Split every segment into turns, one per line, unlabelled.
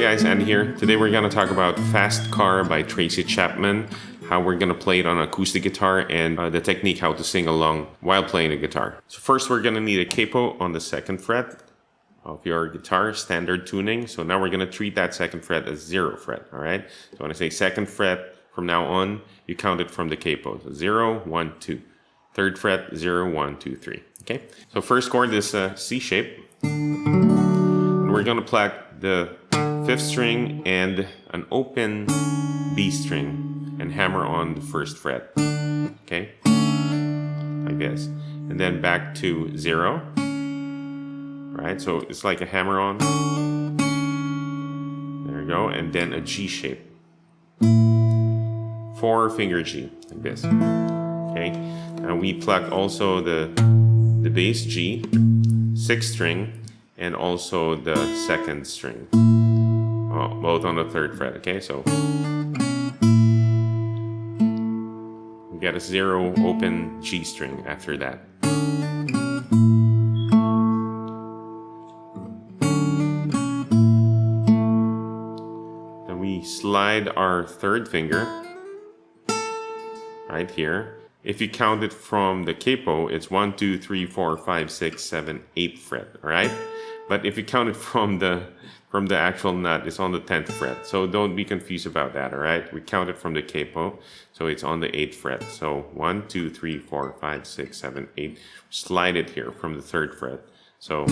guys, Andy here. Today we're going to talk about Fast Car by Tracy Chapman, how we're going to play it on acoustic guitar, and the technique how to sing along while playing the guitar. So first we're going to need a capo on the 2nd fret of your guitar, standard tuning. So now we're going to treat that 2nd fret as 0 fret, all right? So when I say 2nd fret, from now on, you count it from the capo. So 0, 1, 2. 3rd fret, 0, 1, 2, 3. Okay? So first chord is C shape. And we're going to pluck the 5th string and an open B string and hammer on the 1st fret. Okay? Like this. And then back to 0. Right? So it's like a hammer on. There we go. And then a G shape. 4-finger G. Like this. Okay? Now we pluck also the bass G, 6th string, and also the 2nd string. Both on the 3rd fret, okay? So we got a 0 open G string after that. Then we slide our 3rd finger right here. If you count it from the capo, it's 1, 2, 3, 4, 5, 6, 7, 8th fret, all right? But if you count it from the actual nut, it's on the 10th fret. So don't be confused about that, all right? We count it from the capo, so it's on the 8th fret. So 1, 2, 3, 4, 5, 6, 7, 8. Slide it here from the 3rd fret. So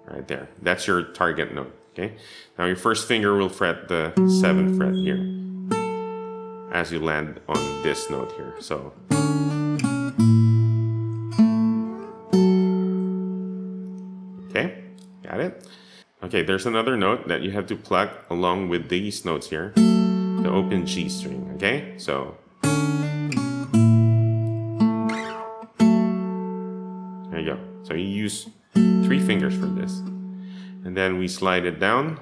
right there. That's your target note, okay? Now your 1st finger will fret the 7th fret here as you land on this note here. So okay, got it? Okay, there's another note that you have to pluck along with these notes here, the open G string, okay? So there you go. So you use 3 fingers for this. And then we slide it down.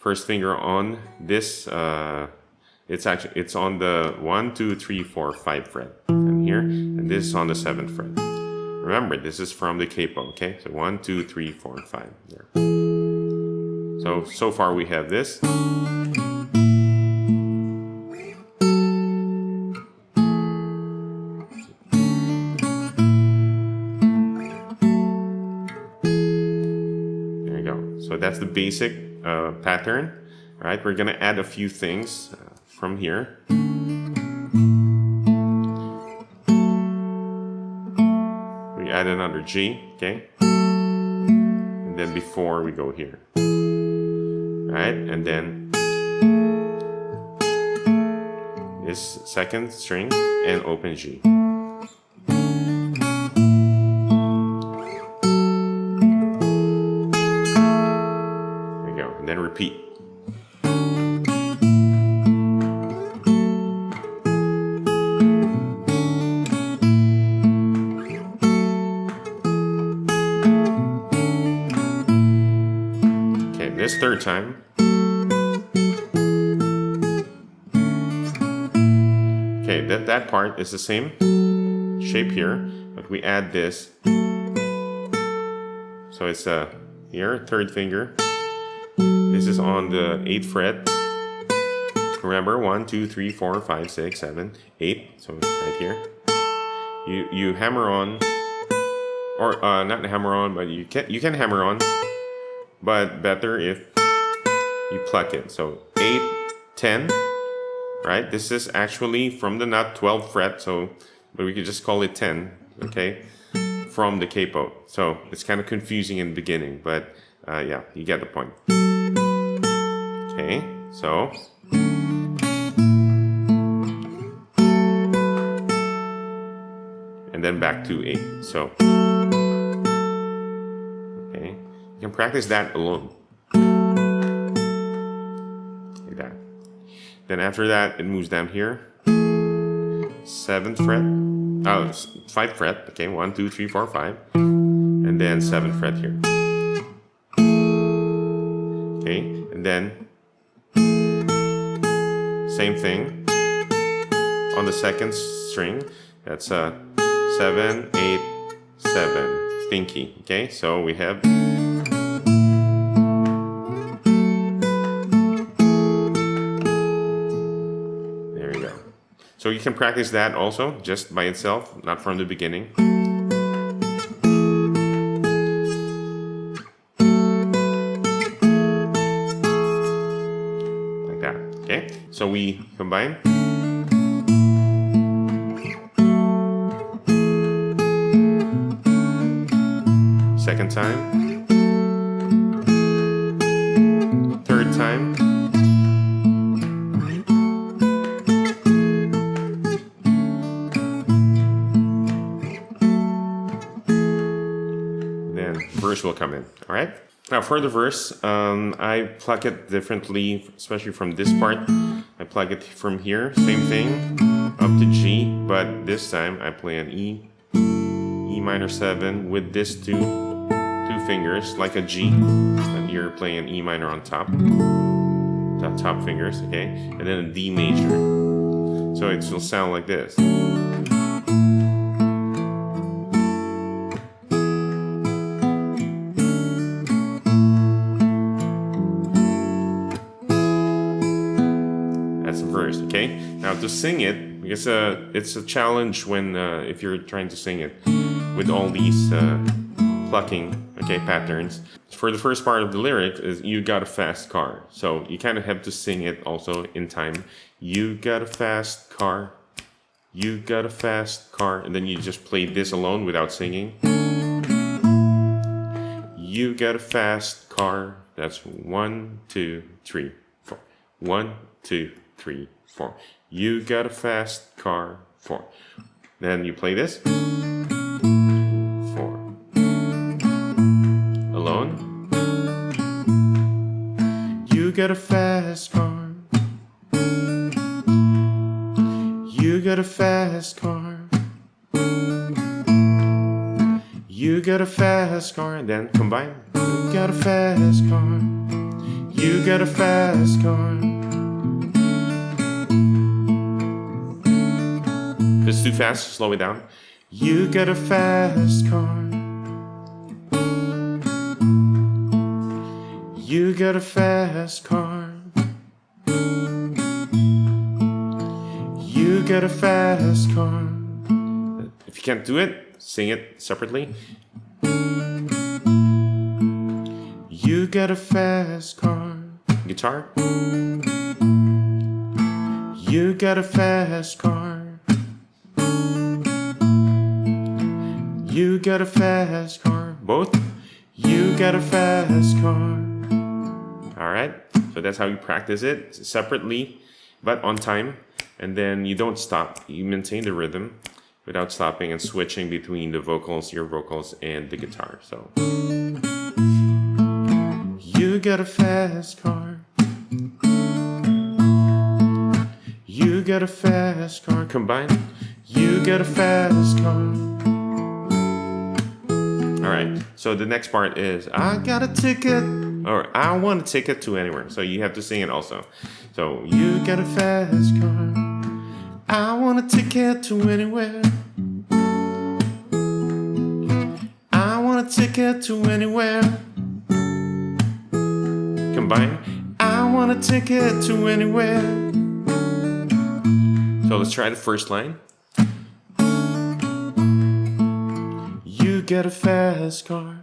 1st finger on this, it's on the 1, 2, 3, 4, 5 fret. And here, and this is on the 7th fret. Remember, this is from the capo, okay? So 1, 2, 3, 4, 5. There. So far we have this. There you go. So that's the basic pattern, right? We're gonna add a few things from here. We add another G, okay? And then before we go here. Right? And then this 2nd string and open G. There you go. And then repeat. This 3rd time. Okay, that part is the same shape here, but we add this. So it's here, 3rd finger. This is on the 8th fret. Remember, 1, 2, 3, 4, 5, 6, 7, 8. So right here. You hammer on, or not hammer on, but you can hammer on. But better if you pluck it. So 8, 10, right? This is actually from the nut 12th fret, but we could just call it 10, okay? From the capo. So it's kind of confusing in the beginning, but yeah, you get the point. Okay, so and then back to 8. So you can practice that alone. Like that. Then after that, it moves down here. 7th fret. 5th fret. Okay, 1, 2, 3, 4, 5. And then 7th fret here. Okay, and then same thing on the 2nd string. That's 7, 8, 7. Stinky. Okay, so we have So you can practice that also, just by itself, not from the beginning. Like that, okay? So we combine. Second time. Third time. Verse will come in. All right. Now for the verse, I pluck it differently, especially from this part. I pluck it from here, same thing, up to G, but this time I play an E minor 7 with this two fingers, like a G, and you're playing an E minor on top, the top fingers, okay, and then a D major. So it will sound like this. That's the verse, okay? Now to sing it, because it's a challenge when if you're trying to sing it with all these plucking, okay, patterns. For the first part of the lyric is you got a fast car, so you kind of have to sing it also in time. You got a fast car, you got a fast car, and then you just play this alone without singing. You got a fast car. That's 1, 2, 3, 4. 1, 2, 3, 4. You got a fast car. 4. Then you play this. 4. Alone. You got a fast car. You got a fast car. You got a fast car, and then combine. You got a fast car. You got a fast car. If it's too fast, slow it down. You got a fast car. You got a fast car. You got a fast car. If you can't do it, sing it separately. You got a fast car. Guitar. You got a fast car. You got a fast car. Both. You got a fast car. All right. So that's how you practice it separately, but on time. And then you don't stop. You maintain the rhythm without stopping and switching between the vocals, your vocals, and the guitar. So you got a fast car. You got a fast car. Combine. You got a fast car. All right. So the next part is I got a ticket, or I want a ticket to anywhere. So you have to sing it also. So you got a fast car. I want a ticket to anywhere. I want a ticket to anywhere. Combine. I want a ticket to anywhere. So let's try the first line. You got a fast car.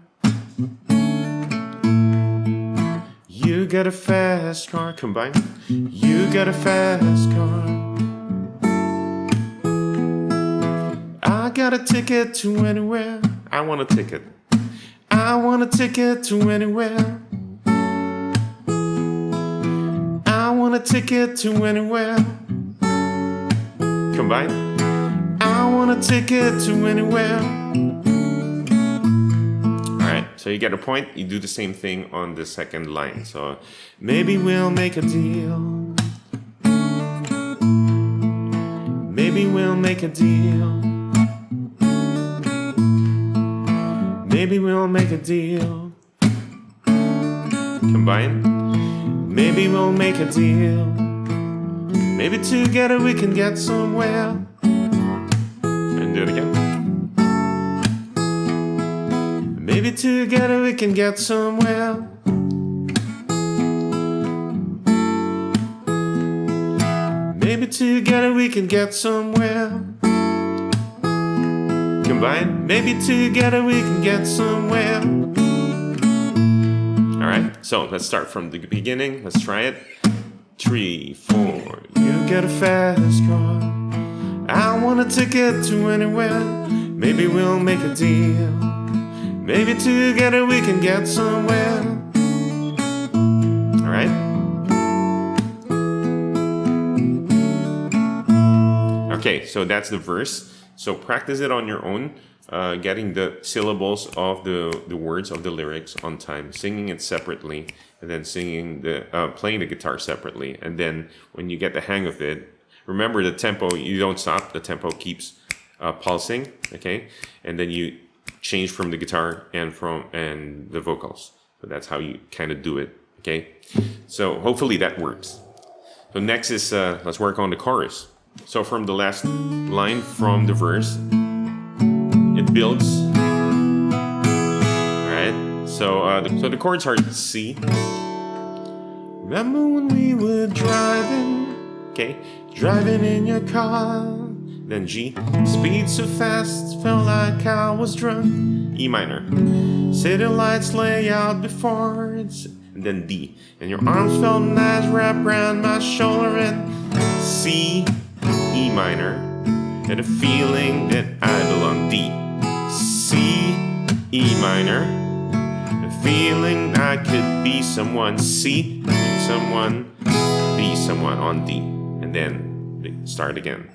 You got a fast car. Combine. You got a fast car. I got a ticket to anywhere. I want a ticket. I want a ticket to anywhere. I want a ticket to anywhere. Combine. I want a ticket to anywhere. Alright, so you get a point. You do the same thing on the second line. So maybe we'll make a deal. Maybe we'll make a deal. Maybe we'll make a deal. Combine. Maybe we'll make a deal. Maybe together we can get somewhere. And do it again. Maybe together we can get somewhere. Maybe together we can get somewhere. Combine, maybe together we can get somewhere. Alright, so let's start from the beginning. Let's try it. 3, 4. You get a fast car. I want a ticket to anywhere. Maybe we'll make a deal. Maybe together we can get somewhere. Alright? Okay, so that's the verse. So practice it on your own, getting the syllables of the words of the lyrics on time, singing it separately, and then playing the guitar separately. And then when you get the hang of it, remember the tempo, you don't stop, the tempo keeps pulsing, okay? And then you change from the guitar and the vocals. So that's how you kind of do it, okay? So hopefully that works. So next is, let's work on the chorus. So from the last line from the verse, it builds. Alright, so the chords are C. Remember when we were driving, okay? Driving in your car. Then G. Speed so fast, felt like I was drunk. E minor. City lights lay out before us. And then D. And your arms felt nice wrapped around my shoulder. And C. E minor, and a feeling that I belong. D, C, E minor, a feeling I could be someone. C, someone, be someone on D, and then start again.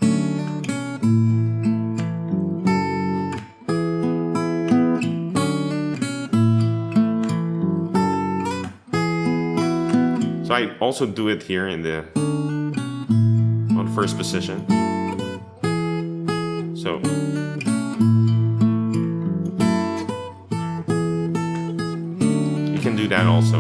So I also do it here on the first position. So you can do that also.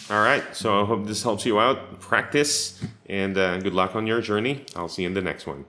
Alright, so I hope this helps you out. Practice, and good luck on your journey. I'll see you in the next one.